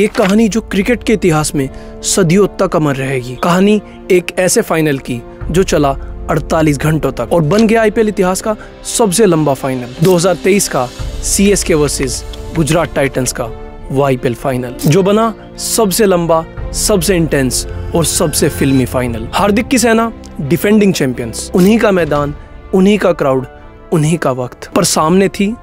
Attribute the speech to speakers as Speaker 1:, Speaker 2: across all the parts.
Speaker 1: एक कहानी जो क्रिकेट के इतिहास में सदियों तक अमर रहेगी। कहानी एक ऐसे फाइनल की जो चला 48 घंटों तक और बन गया आईपीएल इतिहास का सबसे लंबा फाइनल। 2023 का सीएसके वर्सेस गुजरात टाइटंस का वो आईपीएल फाइनल जो बना सबसे लंबा, सबसे इंटेंस और सबसे फिल्मी फाइनल। हार्दिक की सेना डिफेंडिंग चैंपियंस, उन्हीं का मैदान, उन्हीं का क्राउड, उन्हीं का वक्त, पर सामने थी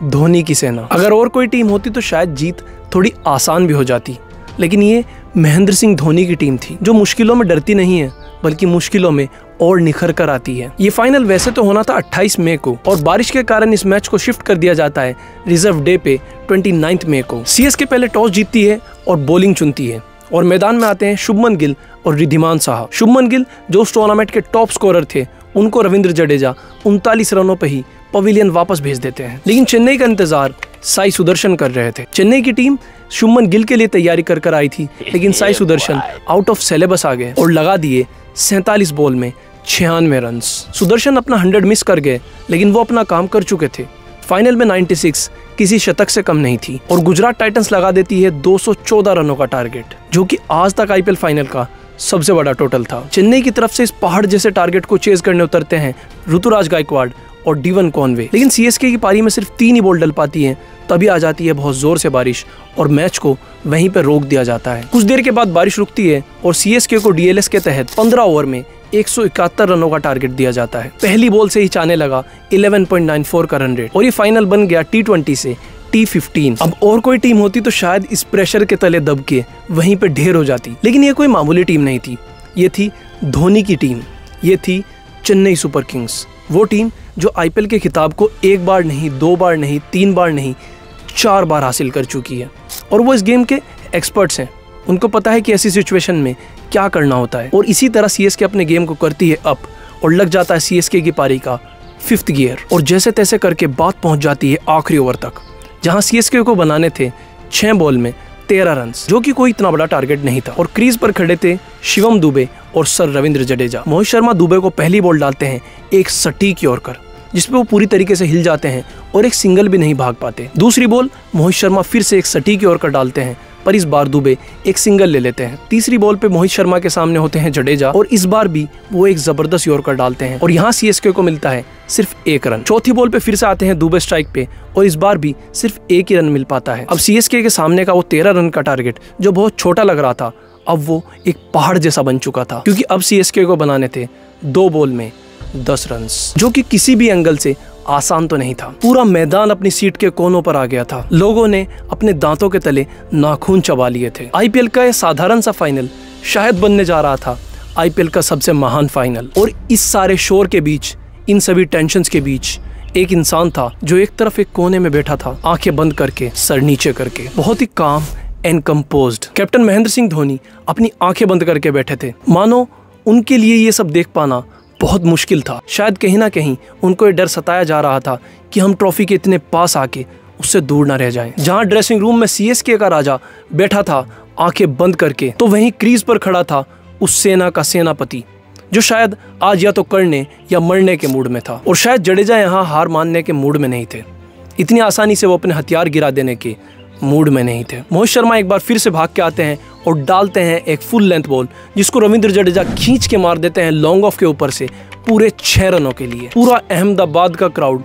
Speaker 1: धोनी की सेना। अगर और कोई टीम होती तो शायद जीत थोड़ी आसान भी हो जाती, लेकिन ये महेंद्र सिंह धोनी की टीम थी जो मुश्किलों में डरती नहीं है बल्कि मुश्किलों में और निखर कर आती है। ये फाइनल वैसे तो होना था 28 मई को और बारिश के कारण इस मैच को शिफ्ट कर दिया जाता है रिजर्व डे पे 29 मई को। सीएसके पहले टॉस जीतती है और बॉलिंग चुनती है और मैदान में आते हैं शुभमन गिल और रिद्धिमान साहा। शुभमन गिल जो उस टूर्नामेंट के टॉप स्कोरर थे, उनको रविंद्र जडेजा 39 रनों पर ही पवेलियन वापस भेज देते हैं। लेकिन चेन्नई का इंतजार साई सुदर्शन कर रहे थे। चेन्नई की टीम शुभमन गिल के लिए तैयारी कर आई थी, लेकिन Sai Sudarshan out of syllabus आ गए और लगा दिए 47 बॉल में 96 रन। सुदर्शन अपना 100 मिस कर गए, लेकिन वो अपना काम कर चुके थे। फाइनल में 96 किसी शतक से कम नहीं थी और गुजरात टाइटंस लगा देती है 214 रनों का टारगेट, जो कि आज तक आईपीएल फाइनल का सबसे बड़ा टोटल था। चेन्नई की तरफ से इस पहाड़ जैसे टारगेट को चेज करने उतरते हैं ऋतुराज गायकवाड़ और डीवन कॉनवे, लेकिन सीएसके की पारी में सिर्फ 3 ही बॉल डल पाती हैं। तभी आ जाती है बहुत जोर से बारिश और मैच को वहीं पर रोक दिया जाता है। कुछ देर के बाद बारिश रुकती है और सीएसके को डीएलएस के तहत 15 ओवर में 171 रनों का टारगेट दिया जाता है। पहली बॉल से ही चाहने लगा 11.94 का रन रेट और ये फाइनल बन गया T20 से T15। अब और कोई टीम होती तो शायद इस प्रेशर के तले दब के वहीं पे ढेर हो जाती, लेकिन ये कोई मामूली टीम नहीं थी। ये थी धोनी की टीम, ये थी चेन्नई सुपर किंग्स, वो टीम जो आईपीएल के खिताब को 1 बार नहीं, 2 बार नहीं, 3 बार नहीं, 4 बार हासिल कर चुकी है। और वो इस गेम के एक्सपर्ट्स हैं, उनको पता है कि ऐसी सिचुएशन में क्या करना होता है। और इसी तरह सीएसके अपने गेम को करती है अप और लग जाता है सीएसके की पारी का 5th गियर और जैसे तैसे करके बात पहुंच जाती है आखिरी ओवर तक, जहां सीएसके को बनाने थे 6 बॉल में 13 रन, जो कि कोई इतना बड़ा टारगेट नहीं था। और क्रीज पर खड़े थे शिवम दुबे और सर रविंद्र जडेजा। मोहित शर्मा दुबे को पहली बॉल डालते हैं एक सटीक यॉर्कर, जिसपे वो पूरी तरीके से हिल जाते हैं और एक सिंगल भी नहीं भाग पाते। दूसरी बॉल मोहित शर्मा फिर से एक सटीक यॉर्कर डालते हैं, पर इस बार दुबे एक सिंगल ले लेते हैं। तीसरी बॉल पे मोहित शर्मा के सामने होते हैं जडेजा और इस बार भी वो एक जबरदस्त यॉर्कर डालते हैं और यहाँ सीएसके को मिलता है सिर्फ 1 रन। चौथी बॉल पे फिर से आते हैं दुबे स्ट्राइक पे और इस बार भी सिर्फ 1 ही रन मिल पाता है। अब सीएसके के सामने का वो 13 रन का टारगेट जो बहुत छोटा लग रहा था, अब वो एक पहाड़ जैसा बन चुका था, क्योंकि अब सीएसके को बनाने थे 2 बॉल में 10 रन, जो कि किसी भी एंगल से आसान तो नहीं था। पूरा मैदान अपनी सीट के कोनों पर आ गया था। लोगों ने अपने दांतों के तले नाखून चबा लिए थे। आईपीएल का यह साधारण सा फाइनल शायद बनने जा रहा था आईपीएल का सबसे महान फाइनल। और इस सारे शोर के बीच, इन सभी टेंशन्स के बीच एक इंसान था जो एक तरफ एक कोने में बैठा था, आंखें बंद करके, सर नीचे करके, बहुत ही काम and composed. Captain Mahendra Singh Dhoni अपनी आंखें बंद करके बैठे थे, मानो उनके लिए ये सब देख पाना बहुत मुश्किल था। शायद कहीं ना कहीं उनको ये डर सताया जा रहा था कि हम ट्रॉफी के इतने पास आके उससे दूर ना रह जाएं। जहां ड्रेसिंग रूम में सीएसके का राजा बैठा था आंखें बंद करके, तो वहीं क्रीज पर खड़ा था उस सेना का सेनापति जो शायद आज या तो करने या मरने के मूड में था। और शायद जडेजा यहाँ हार मानने के मूड में नहीं थे, इतनी आसानी से वो अपने हथियार गिरा देने के मूड में नहीं थे। मोहित शर्मा एक बार फिर से भाग के आते हैं और डालते हैं एक फुल लेंथ बॉल, जिसको रविंद्र जडेजा खींच के मार देते हैं लॉन्ग ऑफ के ऊपर से पूरे 6 रनों के लिए। पूरा अहमदाबाद का क्राउड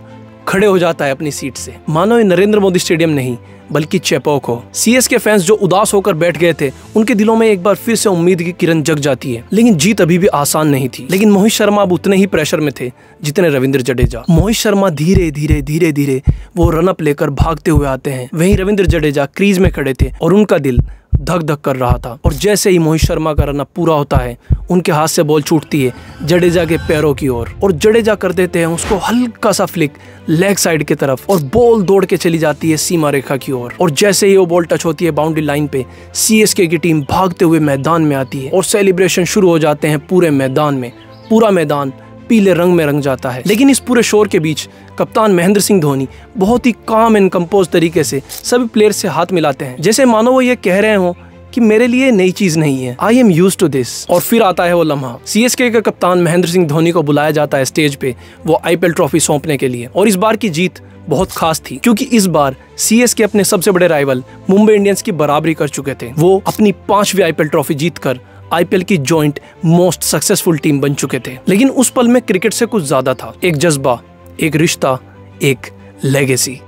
Speaker 1: खड़े हो जाता है अपनी सीट से, मानो ये नरेंद्र मोदी स्टेडियम नहीं बल्कि चेपॉक हो। सीएसके फैंस जो उदास होकर बैठ गए थे, उनके दिलों में एक बार फिर से उम्मीद की किरण जग जाती है। लेकिन जीत अभी भी आसान नहीं थी। लेकिन मोहित शर्मा अब उतने ही प्रेशर में थे जितने रविंद्र जडेजा। मोहित शर्मा धीरे धीरे धीरे धीरे वो रन अप लेकर भागते हुए आते हैं। वहीं रविंद्र जडेजा क्रीज में खड़े थे और उनका दिल धक धक कर रहा था। और जैसे ही मोहित शर्मा का रन अप पूरा होता है, उनके हाथ से बॉल छूटती है जडेजा के पैरों की ओर और जडेजा कर देते हैं उसको हल्का सा फ्लिक लेग साइड की तरफ और बॉल दौड़ के चली जाती है सीमा रेखा की ओर। और जैसे ही वो बॉल टच होती है बाउंड्री लाइन पे, सीएसके की टीम भागते हुए मैदान में आती है और सेलिब्रेशन शुरू हो जाते हैं पूरे मैदान में। पूरा मैदान पीले रंग में रंग जाता है। लेकिन इस पूरे शोर के बीच कप्तान महेंद्र सिंह धोनी बहुत ही काम एंड कंपोज तरीके से सभी प्लेयर्स से हाथ मिलाते हैं, जैसे मानो वो ये कह रहे हो कि मेरे लिए नई चीज नहीं है, I am used to this. और फिर आता है वो लम्हा, सीएसके के कप्तान महेंद्र सिंह धोनी को बुलाया जाता है स्टेज पे वो आईपीएल ट्रॉफी सौंपने के लिए। और इस बार की जीत बहुत खास थी, क्योंकि इस बार सीएसके अपने सबसे बड़े राइवल मुंबई इंडियंस की बराबरी कर चुके थे। वो अपनी 5वीं आईपीएल ट्रॉफी जीतकर आईपीएल की जॉइंट मोस्ट सक्सेसफुल टीम बन चुके थे। लेकिन उस पल में क्रिकेट से कुछ ज्यादा था, एक जज्बा, एक रिश्ता, एक लेगेसी।